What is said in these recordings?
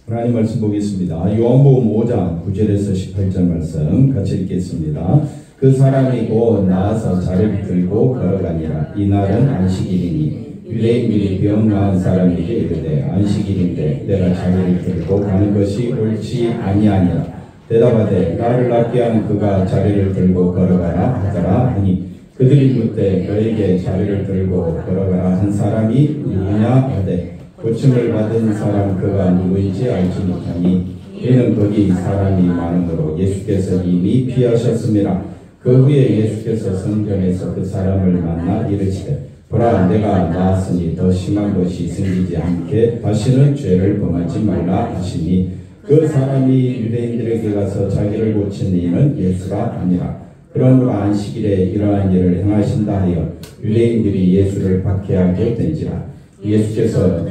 하나님 말씀 보겠습니다. 요한복음 5장 9절에서 18절 말씀 같이 읽겠습니다. 그 사람이 곧 나와서 자리를 들고 걸어가니라. 이날은 안식일이니 유대인들이 병 나은 사람에게 이르되 안식일인데 내가 자리를 들고 가는 것이 옳지 아니하니라. 대답하되 나를 낫게 한 그가 자리를 들고 걸어가라 하더라 하니 그들이 묻되 너에게 자리를 들고 걸어가라 한 사람이 누구냐 하되 고침을 받은 사람 그가 누구인지 알지 못하니 이는 거기 사람이 많으므로 예수께서 이미 피하셨습니다. 그 후에 예수께서 성전에서 그 사람을 만나 이르시되 보라 내가 나았으니 더 심한 것이 생기지 않게 다시는 죄를 범하지 말라 하시니 그 사람이 유대인들에게 가서 자기를 고친 이는 예수라 하니라. 그러므로 안식일에 이러한 일을 행하신다 하여 유대인들이 예수를 박해하게 된지라. 예수께서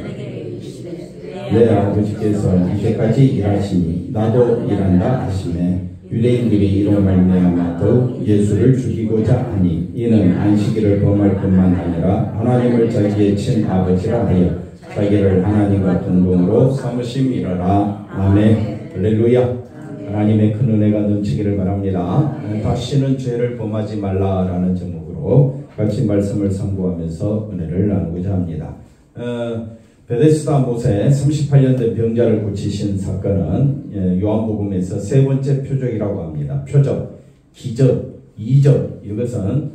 내 아버지께서 이제까지 일하시니 나도 일한다 하시매 유대인들이 이로 말미암아 더욱 예수를 죽이고자 하니 이는 안식일을 범할 뿐만 아니라 하나님을 자기의 친아버지라 하여 자기를 하나님과 동등으로 삼으심이라라. 아멘. 할렐루야. 하나님의 큰 은혜가 넘치기를 바랍니다. 다시는 죄를 범하지 말라라는 제목으로 같이 말씀을 상고하면서 은혜를 나누고자 합니다. 베데스다 못에 38년 된 병자를 고치신 사건은 요한복음에서 세 번째 표적이라고 합니다. 표적, 기적, 이적 이것은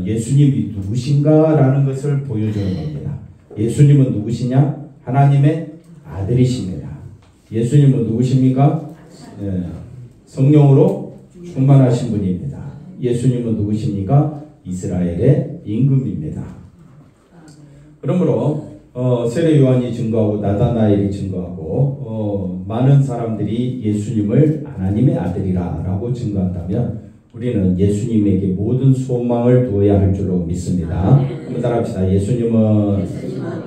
예수님이 누구신가라는 것을 보여주는 겁니다. 예수님은 누구시냐? 하나님의 아들이십니다. 예수님은 누구십니까? 성령으로 충만하신 분입니다. 예수님은 누구십니까? 이스라엘의 임금입니다. 그러므로 세례 요한이 증거하고 나다나엘이 증거하고 많은 사람들이 예수님을 하나님의 아들이라고 증거한다면 우리는 예수님에게 모든 소망을 두어야 할 줄로 믿습니다. 한번 따라합시다. 예수님은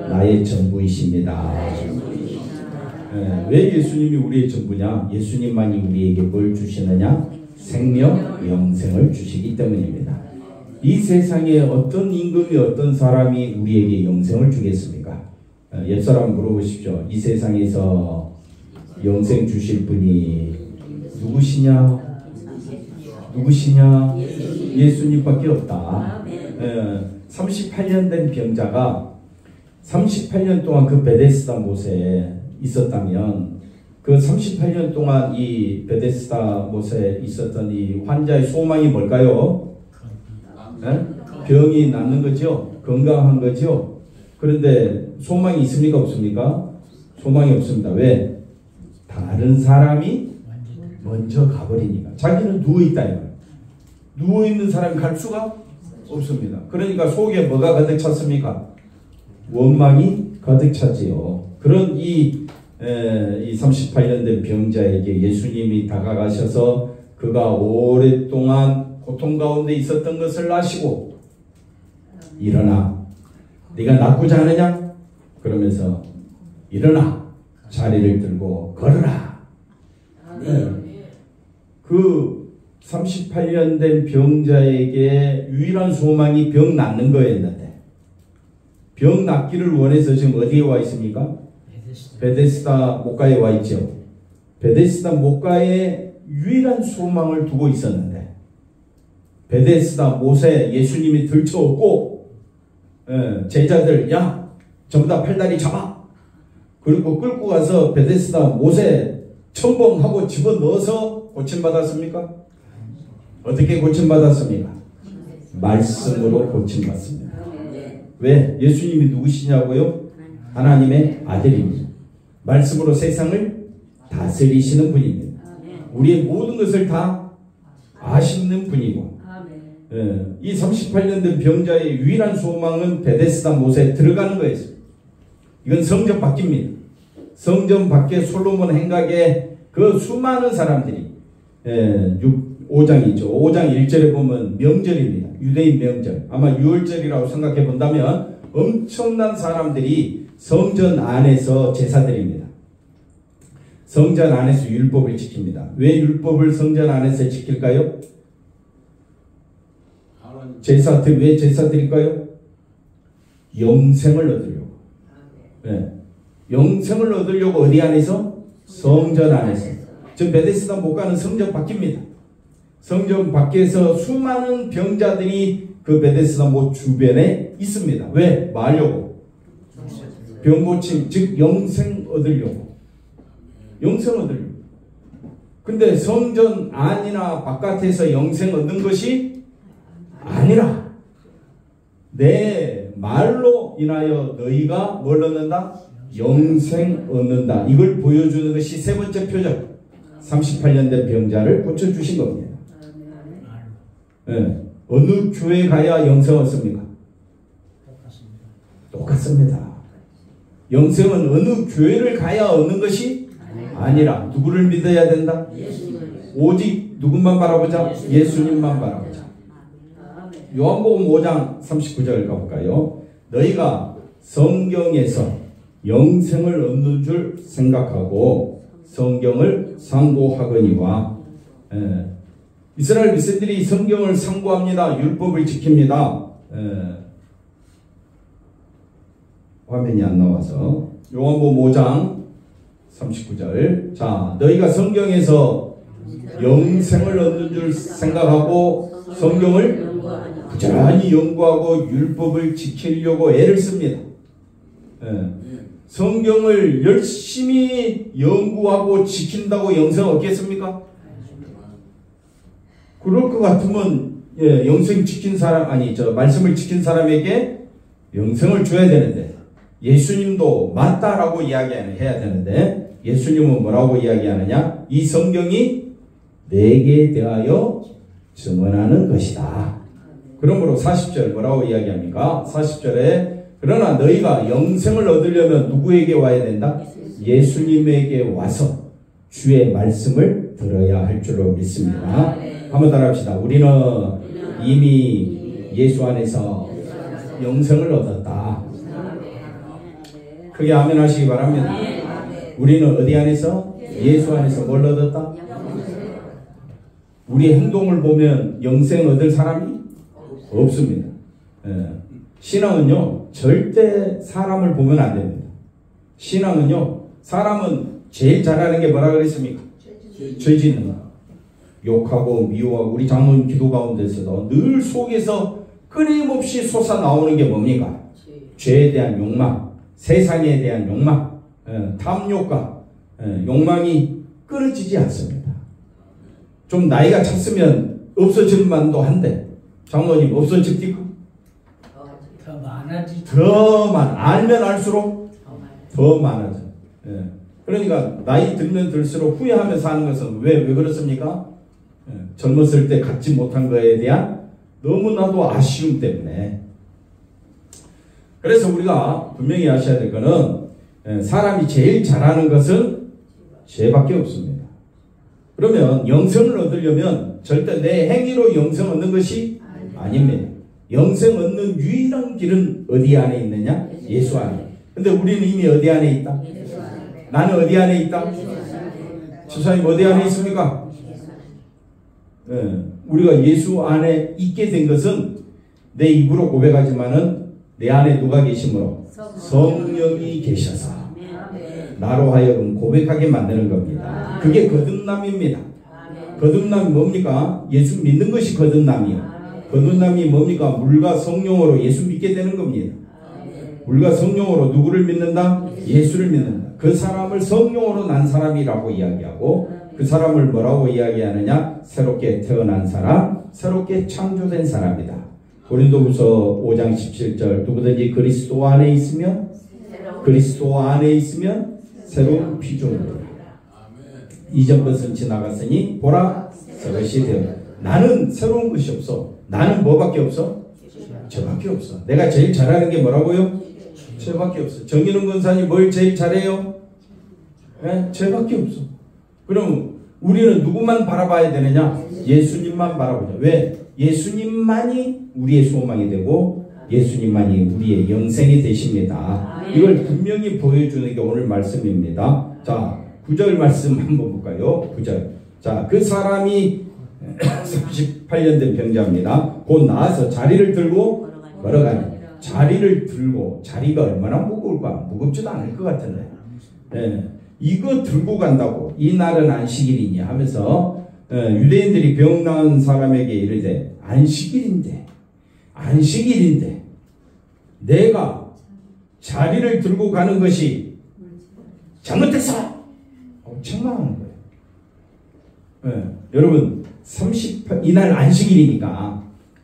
나의 전부이십니다. 왜 예수님이 우리의 전부냐? 예수님만이 우리에게 뭘 주시느냐? 생명, 영생을 주시기 때문입니다. 이 세상에 어떤 임금이 어떤 사람이 우리에게 영생을 주겠습니까? 옛사람 물어보십시오. 이 세상에서 영생 주실 분이 누구시냐? 누구시냐? 예수님밖에 없다. 38년 된 병자가 38년 동안 그 베데스다 못에 있었다면 그 38년 동안 이 베데스다 못에 있었던 이 환자의 소망이 뭘까요? 병이 낫는 거죠. 건강한 거죠. 그런데 소망이 있습니까? 없습니까? 소망이 없습니다. 왜? 다른 사람이 먼저 가버리니까. 자기는 누워있다 이거예요. 누워있는 사람이 갈 수가 없습니다. 그러니까 속에 뭐가 가득 찼습니까? 원망이 가득 차지요. 그런 이 38년 된 병자에게 예수님이 다가가셔서 그가 오랫동안 고통 가운데 있었던 것을 아시고 일어나 네가 낫고자 하느냐? 그러면서 일어나 자리를 들고 걸어라. 그 38년 된 병자에게 유일한 소망이 병 낫는 거였는데 병 낫기를 원해서 지금 어디에 와 있습니까? 베데스다 못가에 와 있죠. 베데스다 못가에 유일한 소망을 두고 있었는데 베데스다 못에 예수님이 들쳐오고 제자들 야 전부 다 팔다리 잡아 그리고 끌고 가서 베데스다 못에 첨벙하고 집어넣어서 고침받았습니까? 어떻게 고침받았습니까? 말씀으로 고침받습니다. 왜? 예수님이 누구시냐고요? 하나님의 아들입니다. 말씀으로 세상을 다스리시는 분입니다. 우리의 모든 것을 다 아시는 분이고 이 38년 된 병자의 유일한 소망은 베데스다 못에 들어가는 거였습니다. 이건 성전 밖입니다. 성전 밖에 솔로몬 행각에 그 수많은 사람들이 5장이죠. 5장 1절에 보면 명절입니다. 유대인 명절. 아마 6월절이라고 생각해 본다면 엄청난 사람들이 성전 안에서 제사드립니다. 성전 안에서 율법을 지킵니다. 왜 율법을 성전 안에서 지킬까요? 왜 제사 드릴까요? 영생을 얻으려고. 네. 영생을 얻으려고 어디 안에서? 성전 안에서. 저 베데스다 못 가는 성전 밖입니다. 성전 밖에서 수많은 병자들이 그 베데스다 못 주변에 있습니다. 왜? 뭐 하려고? 병 고침, 즉 영생 얻으려고. 영생 얻으려고. 근데 성전 안이나 바깥에서 영생 얻는 것이 아니라 내 말로 인하여 너희가 뭘 얻는다? 영생 얻는다. 이걸 보여주는 것이 세 번째 표적. 38년 된 병자를 고쳐주신 겁니다. 네. 어느 교회 가야 영생 얻습니까? 똑같습니다. 영생은 어느 교회를 가야 얻는 것이 아니라 누구를 믿어야 된다? 오직 누군만 바라보자? 예수님만 바라보자. 요한복음 5장 39절 가볼까요? 너희가 성경에서 영생을 얻는 줄 생각하고 성경을 상고하거니와. 이스라엘 백성들이 성경을 상고합니다. 율법을 지킵니다. 화면이 안 나와서 요한복음 5장 39절. 자, 너희가 성경에서 영생을 얻는 줄 생각하고 성경을 부지런히 연구하고 율법을 지키려고 애를 씁니다. 성경을 열심히 연구하고 지킨다고 영생 얻겠습니까? 그럴 것 같으면 영생 지킨 사람, 말씀을 지킨 사람에게 영생을 줘야 되는데, 예수님도 맞다라고 이야기해야 되는데, 예수님은 뭐라고 이야기하느냐? 이 성경이 내게 대하여 증언하는 것이다. 그러므로 40절 뭐라고 이야기합니까? 40절에 그러나 너희가 영생을 얻으려면 누구에게 와야 된다? 예수님에게 와서 주의 말씀을 들어야 할 줄로 믿습니다. 한번 따라합시다. 우리는 이미 예수 안에서 영생을 얻었다. 크게 아멘 하시기 바랍니다. 우리는 어디 안에서? 예수 안에서 뭘 얻었다? 우리 행동을 보면 영생 얻을 사람이 없습니다. 신앙은요, 절대 사람을 보면 안 됩니다. 신앙은요, 사람은 제일 잘하는 게 뭐라 그랬습니까? 죄 짓는 거. 욕하고 미워하고. 우리 장로님 기도 가운데서도 늘 속에서 끊임없이 솟아 나오는 게 뭡니까? 죄에 대한 욕망, 세상에 대한 욕망, 탐욕과 욕망이 끊어지지 않습니다. 좀 나이가 찼으면 없어질 만도 한데, 장로님 없어집니까? 더 알면 알수록 더 많아져. 그러니까 나이 들면 들수록 후회하면서 하는 것은 왜 그렇습니까? 젊었을 때 갖지 못한 것에 대한 너무나도 아쉬움 때문에. 그래서 우리가 분명히 아셔야 될 것은 사람이 제일 잘하는 것은 죄밖에 없습니다. 그러면 영생을 얻으려면 절대 내 행위로 영생 얻는 것이 아닙니다. 영생 얻는 유일한 길은 어디 안에 있느냐? 예수 안에. 근데 우리는 이미 어디 안에 있다? 나는 어디 안에 있다? 집사님 어디 안에 있습니까? 우리가 예수 안에 있게 된 것은 내 입으로 고백하지만은 내 안에 누가 계심으로? 성령이 계셔서 나로 하여금 고백하게 만드는 겁니다. 그게 거듭남입니다. 거듭남이 뭡니까? 예수 믿는 것이 거듭남이요. 거듭남이 뭡니까? 물과 성령으로 예수 믿게 되는 겁니다. 물과 성령으로 누구를 믿는다? 예수를 믿는다. 그 사람을 성령으로 난 사람이라고 이야기하고, 그 사람을 뭐라고 이야기하느냐? 새롭게 태어난 사람, 새롭게 창조된 사람이다. 고린도후서 5장 17절. 누구든지 그리스도 안에 있으면 새로운 피조물이다. 이전 것은 지나갔으니 보라 새 것이 되었다. 나는 새로운 것이 없어. 나는 뭐밖에 없어? 저밖에 없어. 내가 제일 잘하는 게 뭐라고요? 저밖에 없어. 정인훈 권사님 뭘 제일 잘해요? 저밖에 없어. 그럼 우리는 누구만 바라봐야 되느냐? 예수님만 바라보자. 왜? 예수님만이 우리의 소망이 되고 예수님만이 우리의 영생이 되십니다. 이걸 분명히 보여주는 게 오늘 말씀입니다. 자, 9절 말씀 한번 볼까요? 9절. 자, 그 사람이 38년 된 병자입니다. 곧 나와서 자리를 들고 걸어가니. 자리를 들고, 자리가 얼마나 무거울까? 무겁지도 않을 것 같은데. 이거 들고 간다고 이 날은 안식일이니 하면서 유대인들이 병 나은 사람에게 이르되 안식일인데 내가 자리를 들고 가는 것이 잘못됐어. 책망하는 거예요. 여러분 이날 안식일이니까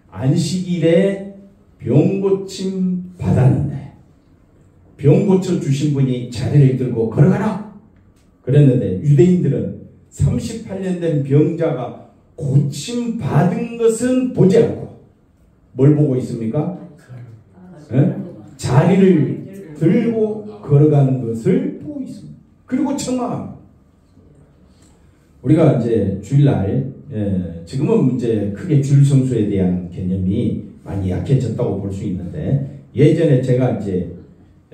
안식일에 병 고침 받았는데 병 고쳐 주신 분이 자리를 들고 걸어가라 그랬는데 유대인들은 38년 된 병자가 고침 받은 것은 보지 않고 뭘 보고 있습니까? 자리를 들고 걸어가는 것을 보고 있습니다. 그리고 책망합니다. 우리가 이제 주일날 지금은 이제 크게 주일 성수에 대한 개념이 많이 약해졌다고 볼 수 있는데 예전에 제가 이제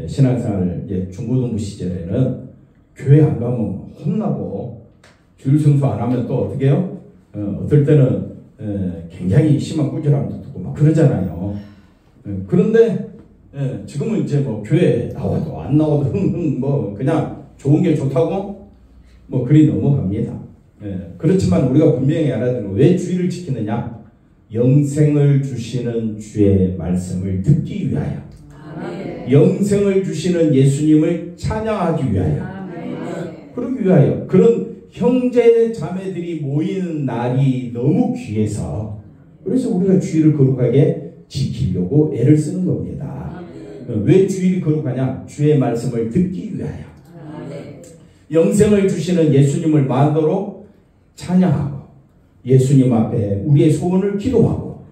신앙생활 중고등부 시절에는 교회 안 가면 혼나고 주일 성수 안 하면 또 어떻게 해요? 어떨 때는 굉장히 심한 꾸지람도 듣고 막 그러잖아요. 그런데 지금은 이제 뭐 교회 나와도 안 나와도 흥흥 뭐 그냥 좋은 게 좋다고 뭐 그리 넘어갑니다. 그렇지만 우리가 분명히 알아야 되는 왜 주일을 지키느냐? 영생을 주시는 주의 말씀을 듣기 위하여, 영생을 주시는 예수님을 찬양하기 위하여, 그러기 위하여 그런 형제 자매들이 모이는 날이 너무 귀해서 그래서 우리가 주일을 거룩하게 지키려고 애를 쓰는 겁니다. 왜 주일이 거룩하냐? 주의 말씀을 듣기 위하여, 영생을 주시는 예수님을 만도로 찬양하고 예수님 앞에 우리의 소원을 기도하고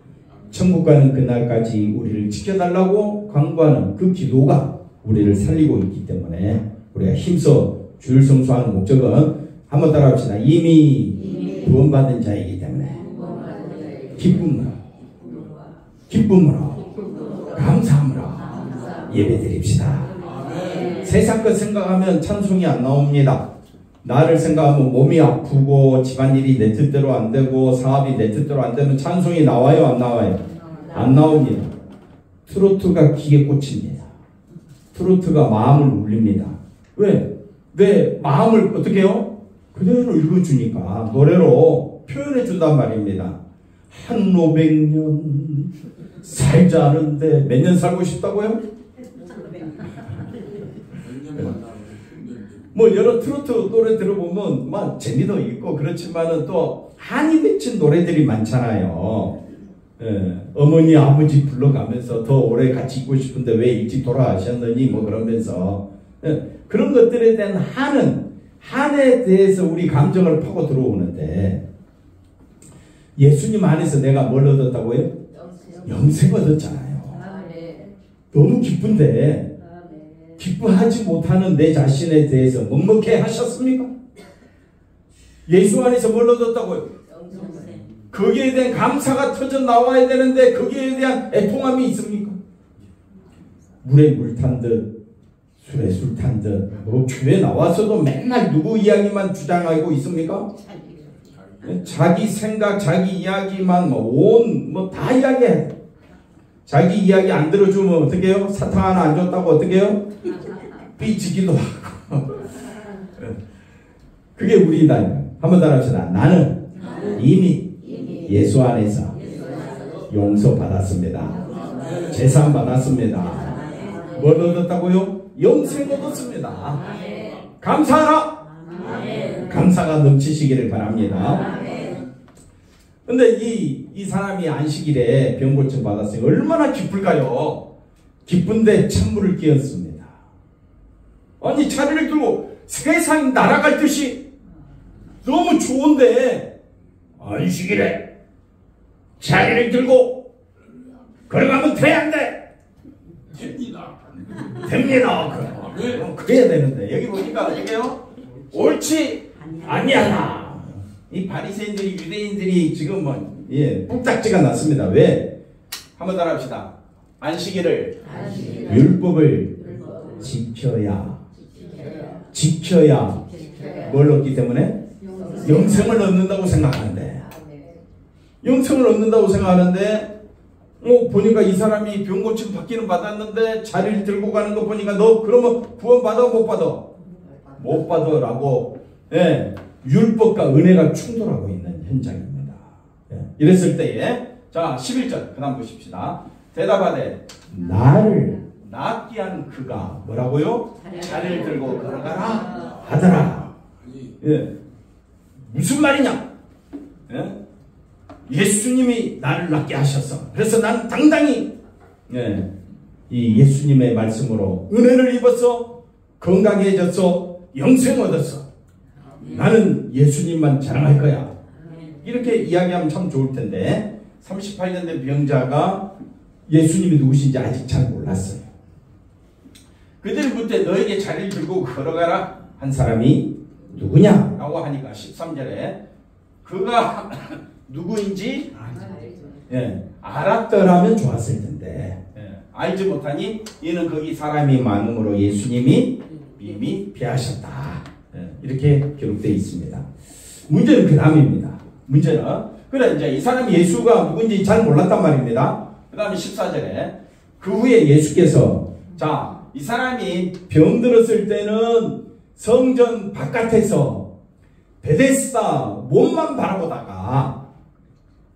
천국 가는 그날까지 우리를 지켜달라고 간구하는 그 기도가 우리를 살리고 있기 때문에 우리가 힘써 주일 성수하는 목적은 한번 따라합시다. 이미 구원받은 자이기 때문에 기쁨으로 감사함으로 예배드립시다. 세상 것 생각하면 찬송이 안 나옵니다. 나를 생각하면 몸이 아프고 집안일이 내 뜻대로 안 되고 사업이 내 뜻대로 안 되면 찬송이 나와요? 안 나와요? 안 나옵니다. 트로트가 귀에 꽂힙니다. 트로트가 마음을 울립니다. 왜? 내 마음을 어떻게 해요? 그대로 읽어주니까 노래로 표현해 준단 말입니다. 한 500년 살자는데 몇 년 살고 싶다고요? 뭐 여러 트로트 노래 들어보면 막 재미도 있고 그렇지만은 또 한이 맺힌 노래들이 많잖아요. 어머니 아버지 불러가면서 더 오래 같이 있고 싶은데 왜 일찍 돌아가셨느니 뭐 그러면서 그런 것들에 대한 한에 대해서 우리 감정을 파고 들어오는데 예수님 안에서 내가 뭘 얻었다고요? 영생 얻었잖아요. 너무 기쁜데 기뻐하지 못하는 내 자신에 대해서 먹먹해 하셨습니까? 예수 안에서 뭘 얻었다고요? 거기에 대한 감사가 터져 나와야 되는데 거기에 대한 애통함이 있습니까? 물에 물 탄 듯 술에 술 탄 듯 뭐 교회 나와서도 맨날 누구 이야기만 주장하고 있습니까? 자기 생각 자기 이야기만 뭐 다 이야기해. 자기 이야기 안 들어주면 어떻게 해요? 사탕 하나 안 줬다고 어떻게 해요? 삐지기도 하고. 그게 우리다. 한번 따라합시다. 나는 이미 예수 안에서 용서받았습니다. 재산 받았습니다. 뭘 얻었다고요? 영생 얻었습니다. 감사하라. 감사가 넘치시기를 바랍니다. 근데 이 사람이 안식일에 병 고침 받았으니 얼마나 기쁠까요? 기쁜데 찬물을 끼얹습니다. 아니 자리를 들고 세상이 날아갈 듯이 너무 좋은데 안식일에 자리를 들고 걸어가면 돼 안 돼? 됩니다. 그래야 되는데 여기 보니까 어떻게 해요? 옳지 아니하나. 이 바리새인들이 유대인들이 지금 뚝딱지가 났습니다. 왜? 한번 따라합시다. 안식일을 율법을 지켜야 뭘 얻기 때문에? 영생을 얻는다고 생각하는데 보니까 이 사람이 병 고침 받기는 받았는데 자리를 들고 가는 거 보니까 너 그러면 구원 받아 못 받아? 못 받으라고 율법과 은혜가 충돌하고 있는 현장입니다. 이랬을 때에 자 11절 그 다음 보십시다. 대답하되 나를 낫게 한 그가 뭐라고요? 자리를 들고 걸어가라 하더라. 무슨 말이냐? 예수님이 나를 낫게 하셨어. 그래서 난 당당히 이 예수님의 말씀으로 은혜를 입었어. 건강해졌어. 영생 얻었어. 나는 예수님만 자랑할 거야. 이렇게 이야기하면 참 좋을 텐데 38년 된 병자가 예수님이 누구신지 아직 잘 몰랐어요. 그들부터 너에게 자리를 들고 걸어가라 한 사람이 누구냐? 라고 하니까 13절에 그가 누구인지 알았더라면 좋았을 텐데 알지 못하니 이는 거기 사람이 많음으로 예수님이 이미 피하셨다. 이렇게 기록되어 있습니다. 문제는 그 다음입니다. 문제는 그래 이제 이 사람이 예수가 누군지 잘 몰랐단 말입니다. 그 다음에 14절에 그 후에 예수께서 자 이 사람이 병들었을 때는 성전 바깥에서 베데스다 몸만 바라보다가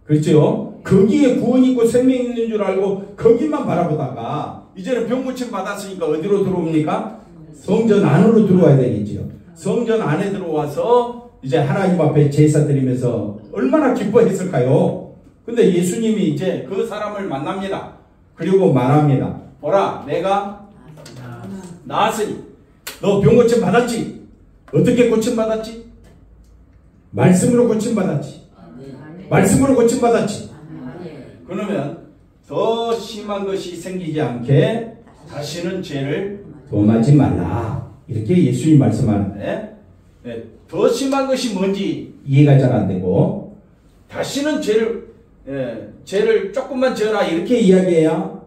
그렇죠? 거기에 구원 있고 생명 있는 줄 알고 거기만 바라보다가 이제는 병 고침 받았으니까 어디로 들어옵니까? 성전 안으로 들어와야 되겠죠. 성전 안에 들어와서 이제 하나님 앞에 제사 드리면서 얼마나 기뻐했을까요? 근데 예수님이 이제 그 사람을 만납니다. 그리고 말합니다. 보라 내가 나았으니 너 병 고침 받았지? 어떻게 고침 받았지? 말씀으로 고침 받았지. 말씀으로 고침 받았지. 그러면 더 심한 것이 생기지 않게 다시는 죄를 범하지 말라. 이렇게 예수님이 말씀하는데 더 심한 것이 뭔지 이해가 잘 안 되고 다시는 죄를 조금만 지어라 이렇게 이야기해야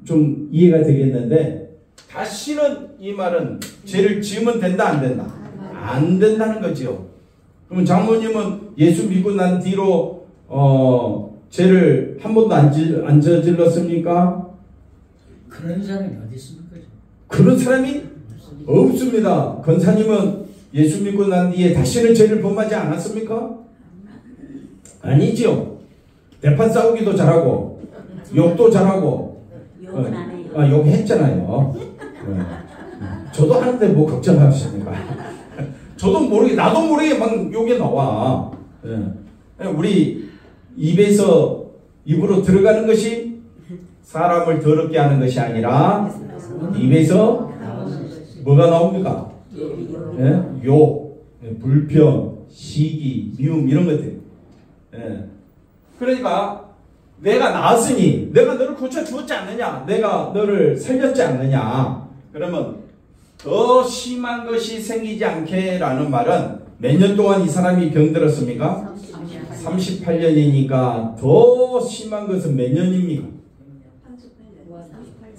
좀 이해가 되겠는데 다시는 이 말은 죄를 지으면 된다 안 된다? 안 된다는 거죠. 그러면 장모님은 예수 믿고 난 뒤로 죄를 한 번도 안 저질렀습니까? 그런 사람이 어디 있습니까? 그런 사람이 없습니다. 권사님은 예수 믿고 난 뒤에 다시는 죄를 범하지 않았습니까? 아니죠. 대판 싸우기도 잘하고 욕도 잘하고 욕은 안 해요. 욕했잖아요. 저도 하는데 뭐 걱정하십니까? 저도 모르게 나도 모르게 막 욕이 나와. 우리 입으로 들어가는 것이 사람을 더럽게 하는 것이 아니라 입에서 뭐가 나옵니까? 욕, 불평, 시기, 미움 이런 것들. 그러니까 내가 나았으니 내가 너를 고쳐주었지 않느냐? 내가 너를 살렸지 않느냐? 그러면 더 심한 것이 생기지 않게 라는 말은 몇 년 동안 이 사람이 병들었습니까? 38년이니까 더 심한 것은 몇 년입니까?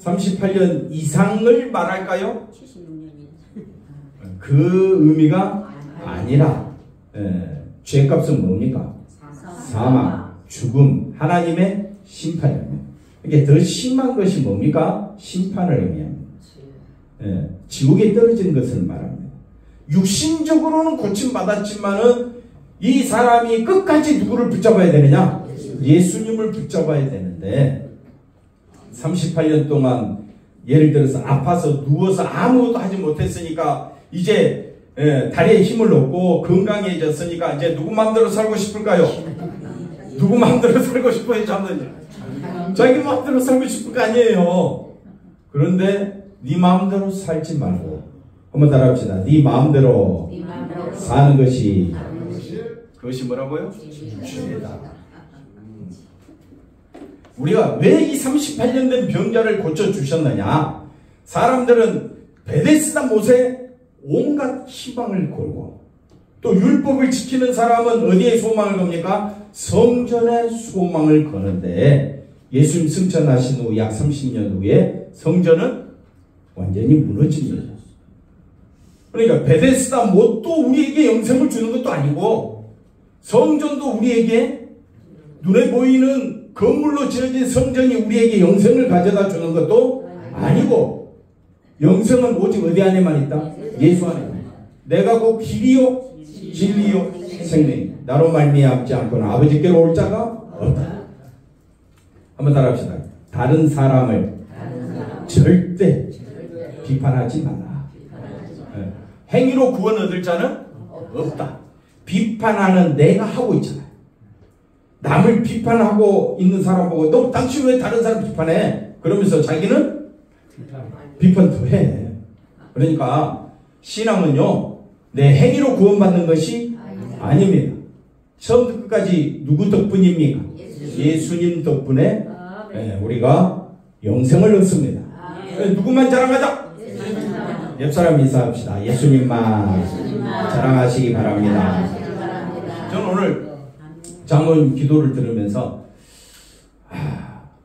38년 이상을 말할까요? 76년이요. 그 의미가 아니라 죄값은 뭡니까? 사망, 죽음, 하나님의 심판입니다. 이게 더 심한 것이 뭡니까? 심판을 의미합니다. 지옥에 떨어진 것을 말합니다. 육신적으로는 고침받았지만은 이 사람이 끝까지 누구를 붙잡아야 되느냐? 예수님을 붙잡아야 되는데 38년 동안 예를 들어서 아파서 누워서 아무것도 하지 못했으니까 이제 다리에 힘을 얻고 건강해졌으니까 이제 누구 마음대로 살고 싶을까요? 누구 마음대로 살고 싶어요? 자기 마음대로 살고 싶을 거 아니에요. 그런데 네 마음대로 살지 말고 한번 따라합시다. 네 마음대로 사는 것이 그것이 뭐라고요? 죄다. 우리가 왜 이 38년 된 병자를 고쳐주셨느냐? 사람들은 베데스다 못에 온갖 희망을 걸고 또 율법을 지키는 사람은 어디에 소망을 겁니까? 성전에 소망을 거는데 예수님 승천하신 후 약 30년 후에 성전은 완전히 무너집니다. 그러니까 베데스다 못도 우리에게 영생을 주는 것도 아니고 성전도 우리에게 눈에 보이는 건물로 지어진 성전이 우리에게 영생을 가져다 주는 것도 아니고 영생은 오직 어디 안에만 있다? 예수 안에. 내가 곧 길이요 진리요 생명. 나로 말미암지 않고는 아버지께로 올 자가 없다. 한번 따라합시다. 다른 사람을 절대 비판하지 마라. 행위로 구원 얻을 자는 없다. 비판하는 내가 하고 있잖아요. 남을 비판하고 있는 사람 보고 너 당신 왜 다른 사람 비판해? 그러면서 자기는 비판 더 해. 그러니까 신앙은요, 내 행위로 구원받는 것이 아닙니다. 처음부터 끝까지 누구 덕분입니까? 예수님 덕분에 우리가 영생을 얻습니다. 누구만 자랑하자? 옆 사람 인사합시다. 예수님만 자랑하시기 바랍니다. 저는 오늘 장로님 기도를 들으면서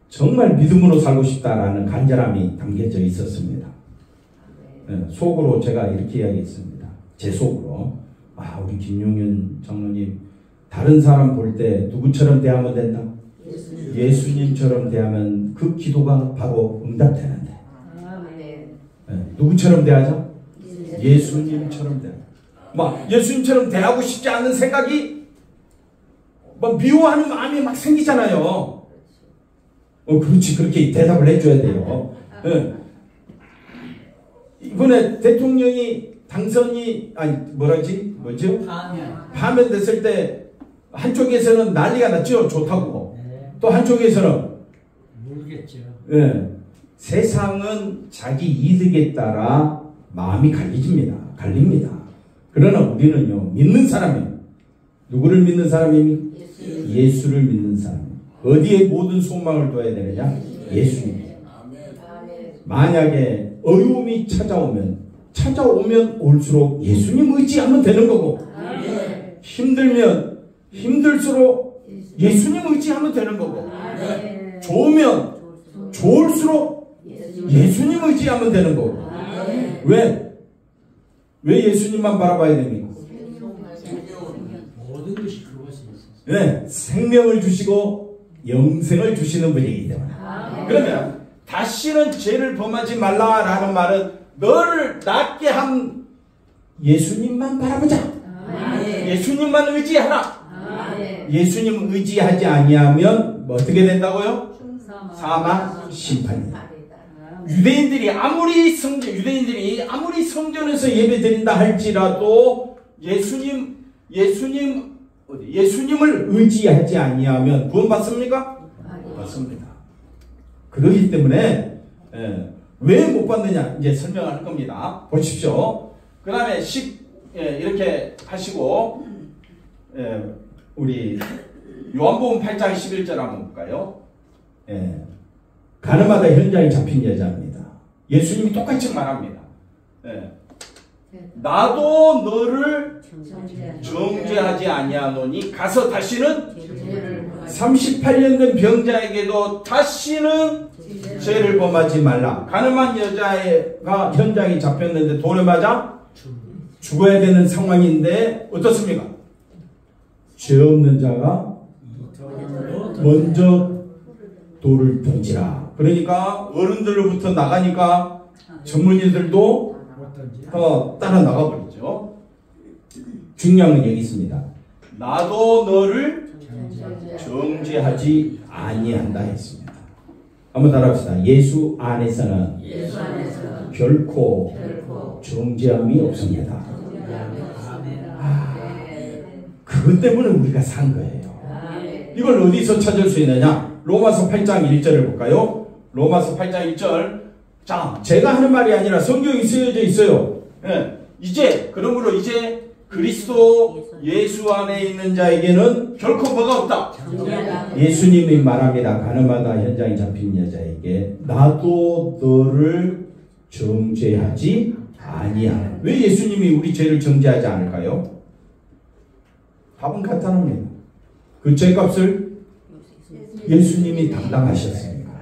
정말 믿음으로 살고 싶다라는 간절함이 담겨져 있었습니다. 속으로 제가 이렇게 이야기했습니다. 제 속으로 우리 김용현 장로님 다른 사람 볼 때 누구처럼 대하면 된다? 예수님처럼 대하면 그 기도가 바로 응답되는데 누구처럼 대하자? 예수님처럼 대하자. 막 예수님처럼 대하고 싶지 않은 생각이 막 미워하는 마음이 막 생기잖아요. 그렇지, 그렇게 대답을 해줘야 돼요. 이번에 대통령이 당선이 뭐죠? 파면됐을 때 한쪽에서는 난리가 났죠. 좋다고. 또 한쪽에서는 모르겠죠. 세상은 자기 이득에 따라 마음이 갈립니다. 그러나 우리는요, 믿는 사람이에요. 누구를 믿는 사람입니까? 예수를 믿는 사람. 어디에 모든 소망을 둬야 되느냐? 예수님. 만약에 어려움이 찾아오면 올수록 예수님 의지하면 되는 거고, 힘들면 힘들수록 예수님 의지하면 되는 거고, 좋으면 좋을수록 예수님 의지하면 되는 거고. 왜 예수님만 바라봐야 됩니까? 모든 것이 그것이 있어요. 네, 생명을 주시고 영생을 주시는 분이기 때문에. 그러면 다시는 죄를 범하지 말라라는 말은 너를 낫게 한 예수님만 바라보자. 예수님만 의지하라. 예수님 의지하지 아니하면 뭐 어떻게 된다고요? 사망 심판이다. 유대인들이 아무리 성전에서 예배 드린다 할지라도 예수님을 의지하지 아니하면 구원 받습니까? 받습니다. 그렇기 때문에 왜 못 받느냐 이제 설명할 겁니다. 보십시오. 그 다음에 이렇게 하시고 우리 요한복음 8장 11절 한번 볼까요? 가늠하다 현장에 잡힌 여자입니다. 예수님이 똑같이 말합니다. 나도 너를 정죄하지 아니하노니 가서 다시는 38년 된 병자에게도 다시는 죄를 범하지 말라. 가늠한 여자가 현장에 잡혔는데 돌에 맞아 죽어야 되는 상황인데 어떻습니까? 죄 없는 자가 먼저 돌을 던지라. 그러니까 어른들로부터 나가니까 전문의들도 따라 나가버리죠. 중요한 건 여기 있습니다. 나도 너를 정죄하지 아니한다 했습니다. 한번 따라합시다. 예수 안에서는 결코 정죄함이 없습니다. 그것 때문에 우리가 산 거예요. 이걸 어디서 찾을 수 있느냐? 로마서 8장 1절을 볼까요? 로마서 8장 1절. 자, 제가 하는 말이 아니라 성경이 쓰여져 있어요. 그러므로 이제 그리스도 예수 안에 있는 자에게는 결코 뭐가 없다. 예수님이 말합니다. 가늠하다 현장에 잡힌 여자에게 나도 너를 정죄하지 아니하노니. 왜 예수님이 우리 죄를 정죄하지 않을까요? 답은 간단합니다. 그 죄값을 예수님이 담당하셨습니다.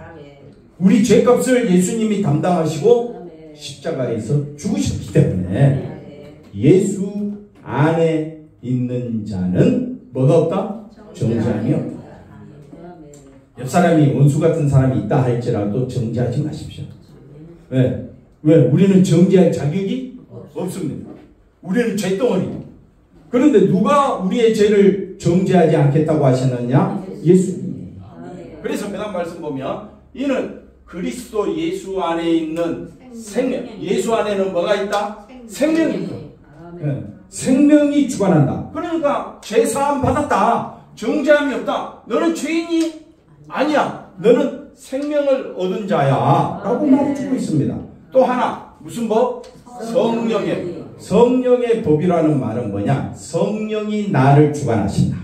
우리 죄값을 예수님이 담당하시고 십자가에서 죽으셨기 때문에 예수 안에 있는 자는 뭐가 없다? 정죄함이 없다. 옆 사람이 원수 같은 사람이 있다 할지라도 정죄하지 마십시오. 왜? 왜? 우리는 정죄할 자격이 없습니다. 우리는 죄덩어리. 그런데 누가 우리의 죄를 정죄하지 않겠다고 하셨느냐? 예수님. 그래서 그 다음 말씀 보면 이는 그리스도 예수 안에 있는 생명. 예수 안에는 뭐가 있다? 생명이 있다. 네. 생명이 주관한다. 그러니까 죄사함 받았다. 정죄함이 없다. 너는 죄인이 아니야. 너는 생명을 얻은 자야. 라고 말해주고 있습니다. 또 하나 무슨 법? 성령의 법이라는 말은 뭐냐? 성령이 나를 주관하신다.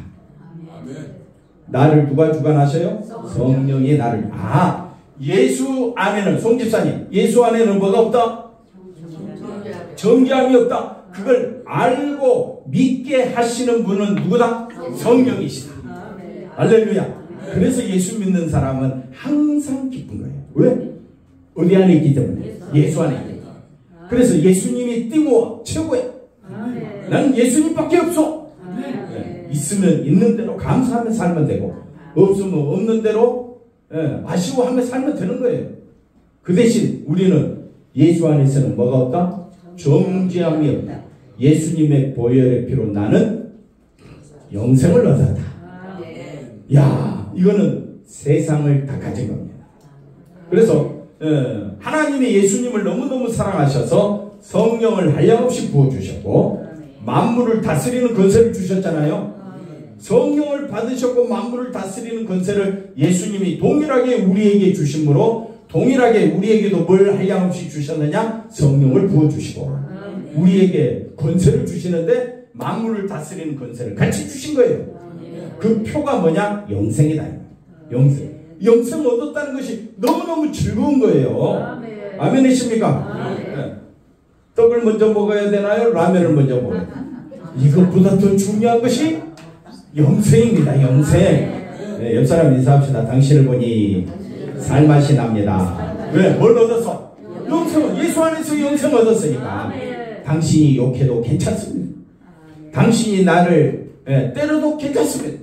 나를 누가 주관하셔요? 성령이 나를. 예수 안에는, 송집사님, 예수 안에는 뭐가 없다? 정죄함이 없다. 그걸 알고 믿게 하시는 분은 누구다? 성령이시다. 할렐루야. 그래서 예수 믿는 사람은 항상 기쁜 거예요. 왜? 어디 안에 있기 때문에? 예수 안에 있기 때문에. 그래서 예수님이 띄워 최고야. 나는 예수님밖에 없어. 있으면 있는 대로 감사하며 살면 되고, 없으면 없는 대로 아쉬워하며 살면 되는 거예요. 그 대신 우리는 예수 안에서는 뭐가 없다? 정죄함이 없다. 예수님의 보혈의 피로 나는 영생을 얻었다. 야, 이거는 세상을 다 가진 겁니다. 그래서 하나님이 예수님을 너무너무 사랑하셔서 성령을 한량없이 부어주셨고 만물을 다스리는 권세를 주셨잖아요. 성령을 받으셨고 만물을 다스리는 권세를 예수님이 동일하게 우리에게 주심으로 동일하게 우리에게도 뭘 한량없이 주셨느냐? 성령을 부어주시고 우리에게 권세를 주시는데 만물을 다스리는 권세를 같이 주신 거예요. 그 표가 뭐냐? 영생이다. 영생 얻었다는 것이 너무너무 즐거운 거예요. 아멘이십니까? 네. 떡을 먼저 먹어야 되나요? 라면을 먼저 먹어야 되나요? 이것보다 더 중요한 것이 영생입니다. 영생. 네, 옆 사람 인사합시다. 당신을 보니 살맛이 납니다. 왜? 뭘 얻었어? 영생. 예수 안에서 영생 얻었으니까 당신이 욕해도 괜찮습니다. 당신이 나를 때려도 괜찮습니다.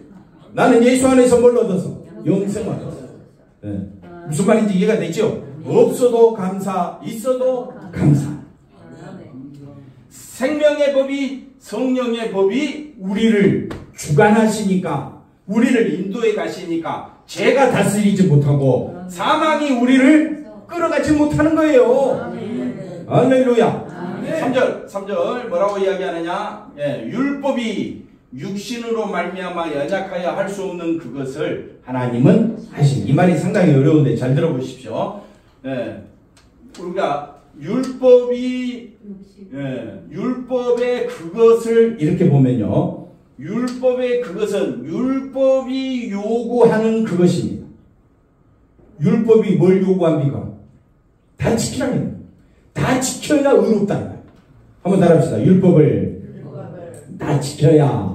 나는 예수 안에서 뭘 얻었어? 영생 얻었어. 무슨 말인지 이해가 되죠? 없어도 감사, 있어도 감사. 생명의 법이, 성령의 법이 우리를 주관하시니까, 우리를 인도해 가시니까 죄가 다스리지 못하고 사망이 우리를 끌어가지 못하는 거예요. 할렐루야. 3절 뭐라고 이야기하느냐? 율법이 육신으로 말미암아 연약하여 할 수 없는 그것을 하나님은 하신. 이 말이 상당히 어려운데 잘 들어보십시오. 우리가 율법의 그것을 이렇게 보면요. 율법의 그것은 율법이 요구하는 그것입니다. 율법이 뭘 요구합니까? 다 지키라는. 다 지켜야 의롭다. 한번 따라합시다. 율법을 다 지켜야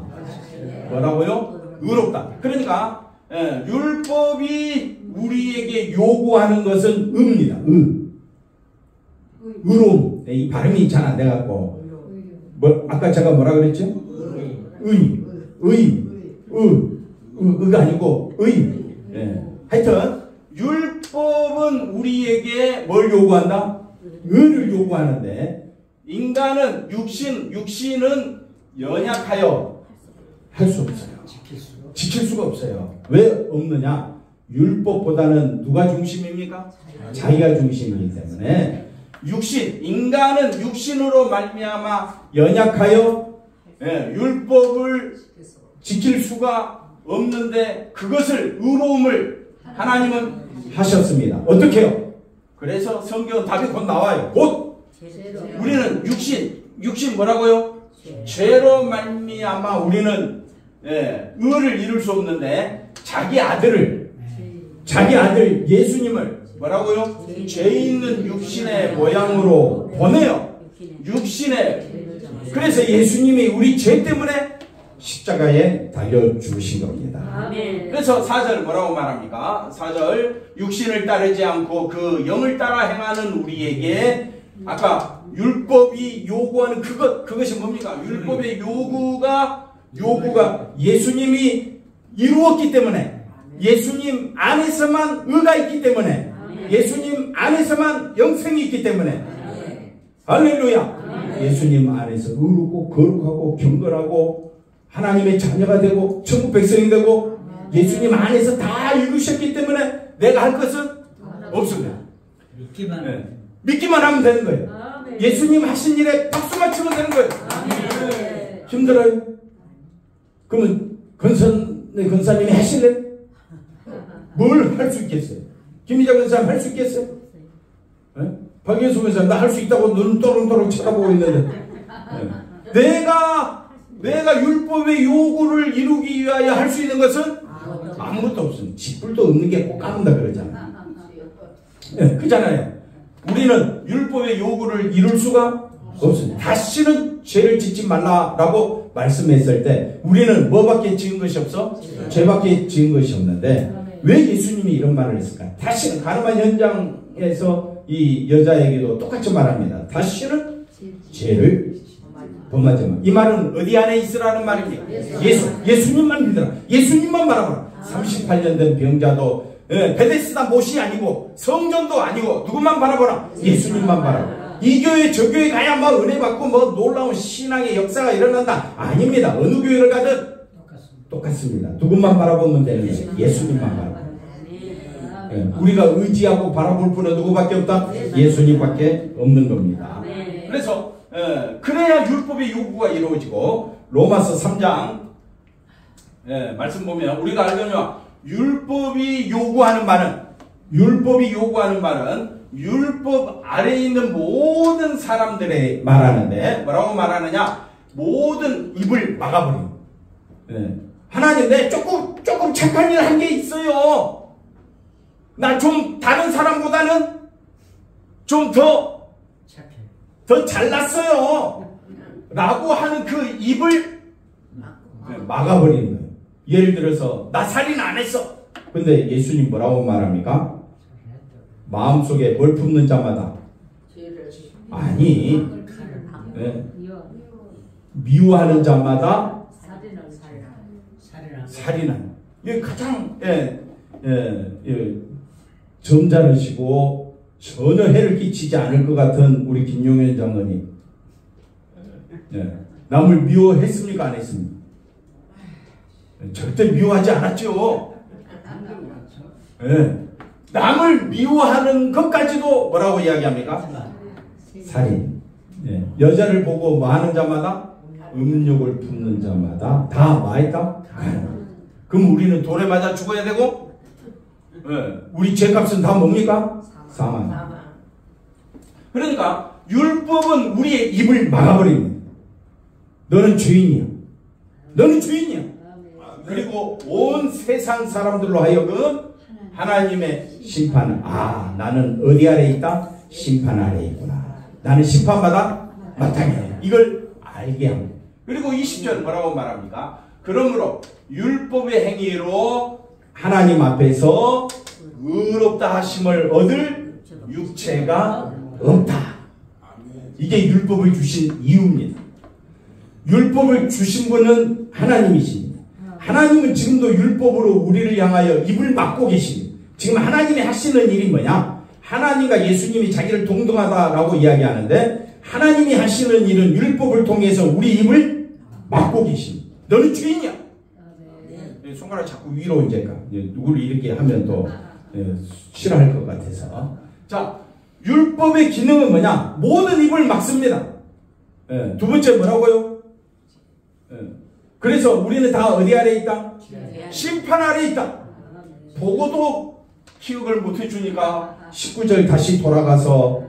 뭐라고요? 의롭다. 그러니까 율법이 우리에게 요구하는 것은 의입니다. 의로움. 이 발음이 잘 안 돼갖고 아까 제가 뭐라 그랬죠? 의가 아니고 하여튼 율법은 우리에게 뭘 요구한다? 의를 요구하는데 인간은 육신은 연약하여 할 수 없어요. 지킬 수가 없어요. 왜 없느냐? 율법보다는 누가 중심입니까? 자기가 중심이기 때문에 인간은 육신으로 말미암아 연약하여 율법을 지킬 수가 없는데 그것을 의로움을 하나님은 하셨습니다. 어떻게요? 그래서 성경은 답이 곧 나와요. 곧 우리는 육신 뭐라고요? 죄로 말미암아 우리는 의를 이룰 수 없는데 자기 아들 예수님을 뭐라고요? 죄 있는 육신의 모양으로 보내요. 그래서 예수님이 우리 죄 때문에 십자가에 달려 죽으신 겁니다. 그래서 4절 뭐라고 말합니까? 4절 육신을 따르지 않고 그 영을 따라 행하는 우리에게 아까 율법이 요구하는 그것이 뭡니까? 율법의 요구가 예수님이 이루었기 때문에 예수님 안에서만 의가 있기 때문에 예수님 안에서만 영생이 있기 때문에 할렐루야. 예수님 안에서 의롭고 거룩하고 경건하고 하나님의 자녀가 되고 천국 백성이 되고 예수님 안에서 다 이루셨기 때문에 내가 할 것은 없습니다. 믿기만 하면 되는 거예요. 예수님 하신 일에 박수만 치면 되는 거예요. 힘들어요? 그러면 권사님이 하실래? 뭘 할 수 있겠어요? 김희자 권사님 할 수 있겠어요? 박예수 권사님 나 할 수 있다고 눈 또롱또롱 쳐다보고 있는데 내가 율법의 요구를 이루기 위하여 할 수 있는 것은 아무것도 없습니다. 짓불도 없는 게 꼭 까는다 그러잖아요. 그잖아요. 우리는 율법의 요구를 이룰 수가 없습니다. 다시는 죄를 짓지 말라라고 말씀했을 때 우리는 뭐밖에 지은 것이 없어? 죄밖에 지은 것이 없는데 왜 예수님이 이런 말을 했을까? 다시는 가늠한 현장에서 이 여자에게도 똑같이 말합니다. 다시는 죄를 범하지 마. 이 말은 어디 안에 있으라는 말입니다. 예수님만 믿어라. 예수님만 바라보라. 38년 된 병자도 베데스다 못이 아니고 성전도 아니고 누구만 바라보라? 예수님만 바라보라. 이 교회 저 교회 가야 막 은혜 받고 뭐 놀라운 신앙의 역사가 일어난다. 아닙니다. 어느 교회를 가든 똑같습니다. 누구만 바라보면 되는 거예요. 예수님만 바라보라. 우리가 의지하고 바라볼 분은 누구밖에 없다? 예수님밖에 없는 겁니다. 그래서 그래야 율법의 요구가 이루어지고 로마서 3장 말씀 보면 우리가 알거든요. 율법이 요구하는 말은 율법 아래에 있는 모든 사람들의 말하는데 뭐라고 말하느냐? 모든 입을 막아버리는. 하나님 내 조금 착한 일 한 게 있어요. 나 좀 다른 사람보다는 좀 더 잘났어요. 라고 하는 그 입을 막아버리는 거예요. 예를 들어서 나 살인 안 했어. 근데 예수님 뭐라고 말합니까? 마음속에 뭘 품는 자마다 아니 미워하는 자마다 살인하는. 이게 가장 점잖으시고 전혀 해를 끼치지 않을 것 같은 우리 김용현 장로님. 남을 미워했습니까? 안 했습니까? 절대 미워하지 않았죠. 남을 미워하는 것까지도 뭐라고 이야기합니까? 살인. 여자를 보고 뭐 하는 자마다 음욕을 품는 자마다 다 뭐했다? 그럼 우리는 돌에 맞아 죽어야 되고 우리 죄값은 다 뭡니까? 사망. 그러니까 율법은 우리의 입을 막아버립니다. 너는 죄인이야. 너는 죄인이야. 그리고 온 세상 사람들로 하여금 하나님의 심판을 나는 어디 아래 있다? 심판 아래 있구나. 나는 심판받아 마땅해. 이걸 알게 합니다. 그리고 20절 뭐라고 말합니까? 그러므로 율법의 행위로 하나님 앞에서 의롭다 하심을 얻을 육체가 없다. 이게 율법을 주신 이유입니다. 율법을 주신 분은 하나님이십니다. 하나님은 지금도 율법으로 우리를 향하여 입을 막고 계십니다. 지금 하나님이 하시는 일이 뭐냐? 하나님과 예수님이 자기를 동등하다라고 이야기하는데 하나님이 하시는 일은 율법을 통해서 우리 입을 막고 계십니다. 너는 죄인이야. 손가락 자꾸 위로 이제 누구를 이렇게 하면 또 싫어할 것 같아서. 자, 율법의 기능은 뭐냐? 모든 입을 막습니다. 두 번째 뭐라고요? 그래서 우리는 다 어디 아래 있다? 심판 아래 있다. 보고도 기억을 못 해주니까 19절 다시 돌아가서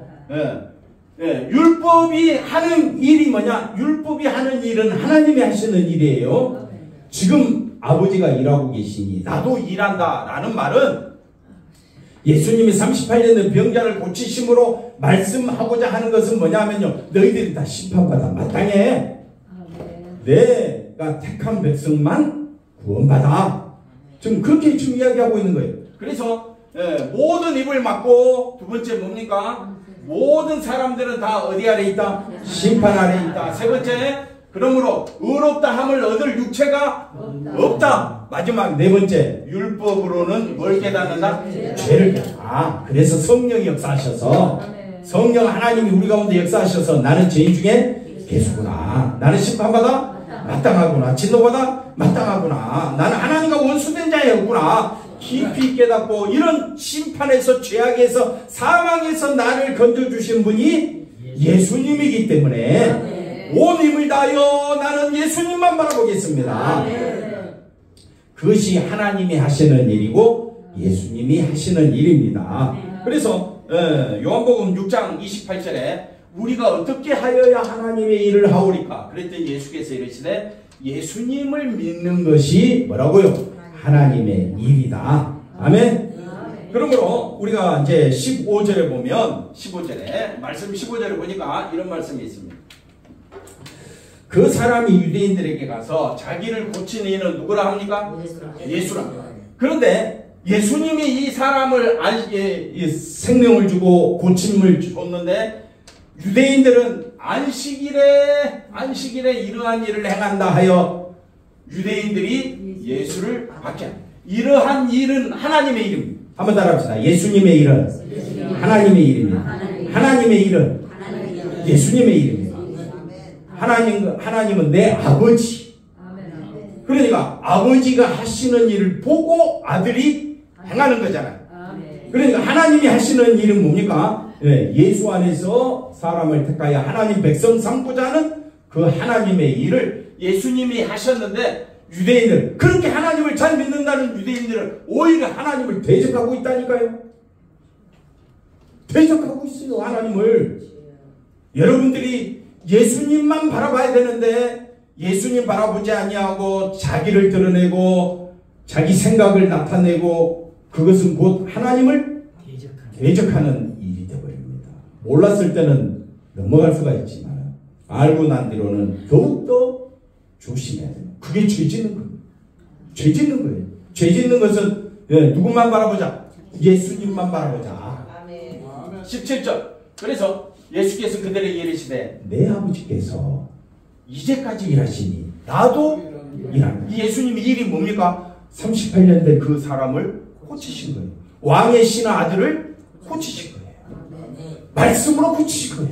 율법이 하는 일이 뭐냐? 율법이 하는 일은 하나님이 하시는 일이에요. 지금 아버지가 일하고 계시니 나도 일한다 라는 말은 예수님이 38년 된 병자를 고치심으로 말씀하고자 하는 것은 뭐냐면요, 너희들이 다 심판받아 마땅해. 내가 택한 백성만 구원받아. 지금 그렇게 지금 이야기하고 있는 거예요. 그래서 모든 입을 막고, 두 번째 뭡니까? 모든 사람들은 다 어디 아래 있다? 심판 아래 있다. 세 번째, 그러므로 의롭다 함을 얻을 육체가 없다. 마지막 네 번째, 율법으로는 뭘 깨닫는다? 죄를 깨닫는다. 그래서 성령이 역사하셔서 성령 하나님이 우리 가운데 역사하셔서 나는 죄인 중에 괴수구나. 나는 심판받아 마땅하구나. 진노받아 마땅하구나. 나는 하나님과 원수된 자였구나. 깊이 깨닫고 이런 심판에서 죄악에서 사망에서 나를 건져주신 분이 예수님이기 때문에 온 힘을 다하여 나는 예수님만 바라보겠습니다. 그것이 하나님이 하시는 일이고 예수님이 하시는 일입니다. 그래서 요한복음 6장 28절에 우리가 어떻게 하여야 하나님의 일을 하오리까? 그랬더니 예수께서 이르시되 예수님을 믿는 것이 뭐라고요? 하나님의 일이다. 아멘. 그러므로 우리가 이제 15절에 보면 15절에 말씀 15절에 보니까 이런 말씀이 있습니다. 그 사람이 유대인들에게 가서 자기를 고치는 이는 누구라 합니까? 예수라. 그런데 예수님이 이 사람을 생명을 주고 고침을 줬는데 유대인들은 안식일에 이러한 일을 행한다 하여 유대인들이 예수를 박해. 이러한 일은 하나님의 일입니다. 한번 따라합시다. 예수님의 일은 하나님의 일입니다. 하나님의 일은 예수님의 일입니다. 하나님은 내 아버지. 그러니까 아버지가 하시는 일을 보고 아들이 행하는 거잖아요. 그러니까 하나님이 하시는 일은 뭡니까? 예수 안에서 사람을 택하여 하나님 백성 삼고자 하는 그 하나님의 일을 예수님이 하셨는데 유대인들, 그렇게 하나님을 잘 믿는다는 유대인들은 오히려 하나님을 대적하고 있다니까요. 대적하고 있어요, 하나님을. 여러분들이 예수님만 바라봐야 되는데 예수님 바라보지 아니하고 자기를 드러내고 자기 생각을 나타내고 그것은 곧 하나님을 대적하는 일이 되어버립니다. 몰랐을 때는 넘어갈 수가 있지만 알고 난 뒤로는 더욱더 조심해야 됩니다. 그게 죄 짓는 거예요. 죄 짓는 거예요. 죄 짓는 것은 누구만 바라보자? 예수님만 바라보자. 17절. 그래서 예수께서 그들에게 이르시되 내 아버지께서 이제까지 일하시니 나도 일하는. 이 예수님의 일이 뭡니까? 38년 된 그 사람을 고치신 거예요. 왕의 신하 아들을 고치신 거예요. 말씀으로 고치신 거예요.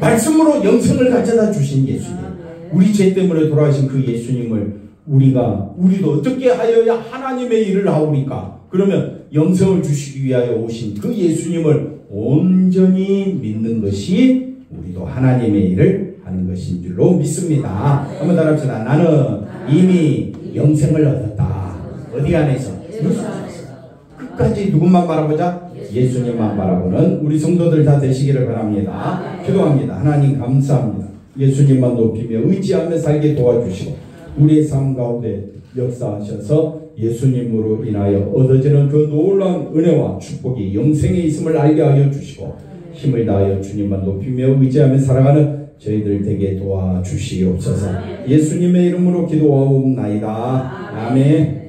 말씀으로 영생을 가져다 주신 예수님. 우리 죄 때문에 돌아가신 그 예수님을 우리도 어떻게 하여야 하나님의 일을 하오리까? 그러면 영생을 주시기 위하여 오신 그 예수님을 온전히 믿는 것이 우리도 하나님의 일을 하는 것인 줄로 믿습니다. 한번 따라합시다. 나는 이미 영생을 얻었다. 어디 안에서? 끝까지 누구만 바라보자? 예수님만 바라보는 우리 성도들 다 되시기를 바랍니다. 기도합니다. 하나님 감사합니다. 예수님만 높이며 의지하며 살게 도와주시고 우리의 삶 가운데 역사하셔서 예수님으로 인하여 얻어지는 그 놀라운 은혜와 축복이 영생에 있음을 알게 하여 주시고 힘을 다하여 주님만 높이며 의지하며 살아가는 저희들 되게 도와주시옵소서. 예수님의 이름으로 기도하옵나이다. 아멘.